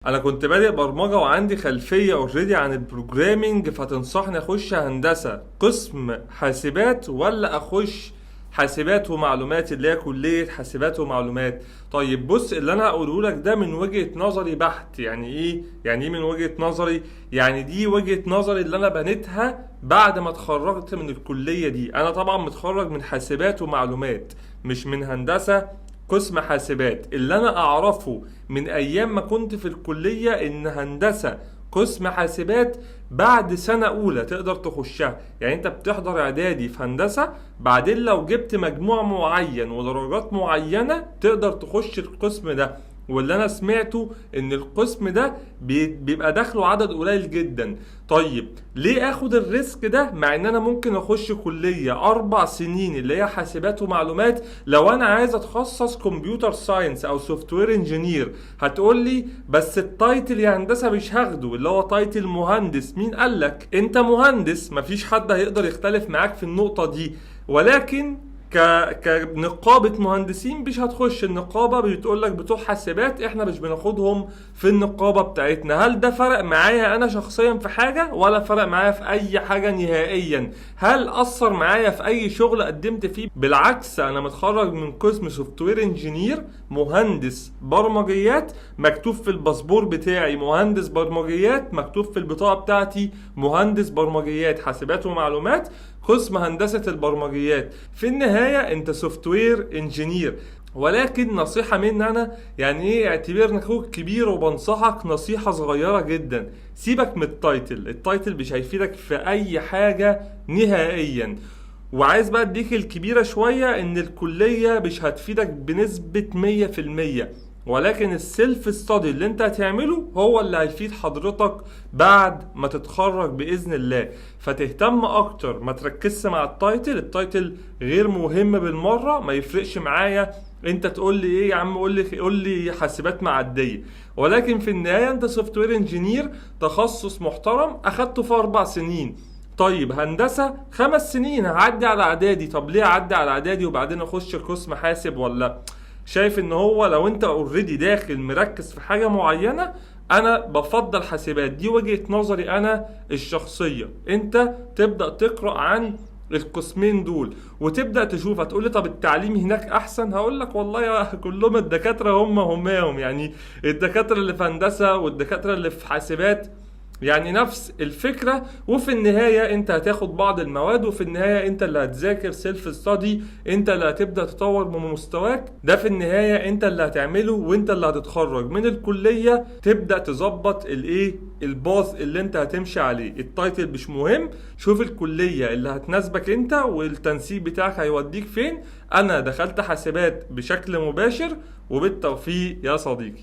انا كنت بادئ برمجه وعندي خلفيه اوريدي عن البروجرامينج، فتنصحني اخش هندسه قسم حاسبات ولا اخش حاسبات ومعلومات اللي هي كليه حاسبات ومعلومات؟ طيب بص، اللي انا هقوله لك ده من وجهه نظري بحت. يعني ايه من وجهه نظري؟ يعني دي وجهه نظري اللي انا بنيتها بعد ما اتخرجت من الكليه دي. انا طبعا متخرج من حاسبات ومعلومات، مش من هندسه قسم حاسبات. اللي انا اعرفه من ايام ما كنت في الكلية ان هندسة قسم حاسبات بعد سنة اولى تقدر تخشها. يعني انت بتحضر اعدادي في هندسة، بعدين لو جبت مجموع معين ودرجات معينة تقدر تخش القسم ده. واللي انا سمعته ان القسم ده بيبقى داخله عدد قليل جدا. طيب ليه اخد الريسك ده مع ان انا ممكن اخش كلية 4 سنين اللي هي حاسبات ومعلومات لو انا عايز اتخصص كمبيوتر ساينس او سوفت وير انجينير؟ هتقول لي بس التايتل يا هندسة مش هاخده، اللي هو تايتل مهندس. مين قالك؟ انت مهندس، مفيش حد هيقدر يختلف معاك في النقطة دي. ولكن كنقابة مهندسين مش هتخش النقابة، بتقول لك بتوع حاسبات احنا مش بناخدهم في النقابة بتاعتنا. هل ده فرق معايا انا شخصيا في حاجة ولا فرق معايا في اي حاجة نهائيا؟ هل اثر معايا في اي شغل قدمت فيه؟ بالعكس، انا متخرج من قسم سوفت وير انجينير، مهندس برمجيات، مكتوب في الباسبور بتاعي مهندس برمجيات، مكتوب في البطاقة بتاعتي مهندس برمجيات حاسبات ومعلومات قسم هندسة البرمجيات. في النهاية انت سوفت وير انجينير. ولكن نصيحة مني انا، يعني ايه، اعتبرني اخوك كبير وبنصحك نصيحة صغيرة جدا: سيبك من التايتل مش هيفيدك في اي حاجة نهائيا. وعايز بقى اديك الكبيرة شوية، ان الكلية مش هتفيدك بنسبة 100%، ولكن السيلف ستادي اللي انت هتعمله هو اللي هيفيد حضرتك بعد ما تتخرج بإذن الله. فتهتم اكتر، ما تركزش مع التايتل غير مهم بالمرة. ما يفرقش معايا انت تقول لي ايه يا عم، قول لي حاسبات معدية، ولكن في النهاية انت سوفت وير انجينير، تخصص محترم اخدته في 4 سنين. طيب هندسة 5 سنين، هعدي على اعدادي. طب ليه اعدي على اعدادي وبعدين اخش قسم حاسب؟ ولا شايف ان هو لو انت اوريدي داخل مركز في حاجة معينة، انا بفضل حاسبات. دي وجهة نظري انا الشخصية. انت تبدأ تقرأ عن القسمين دول وتبدأ تشوف. هتقولي طب التعليم هناك احسن؟ هقولك والله يا كلهم الدكاترة هم يعني الدكاترة اللي في هندسة والدكاترة اللي في حاسبات يعني نفس الفكرة. وفي النهاية انت هتاخد بعض المواد، وفي النهاية انت اللي هتذاكر سيلف ستادي، انت اللي هتبدأ تطور من مستواك. ده في النهاية انت اللي هتعمله، وانت اللي هتتخرج من الكلية تبدأ تظبط الباث اللي انت هتمشي عليه. التايتل مش مهم، شوف الكلية اللي هتناسبك انت والتنسيق بتاعك هيوديك فين. انا دخلت حاسبات بشكل مباشر، وبالتوفيق يا صديقي.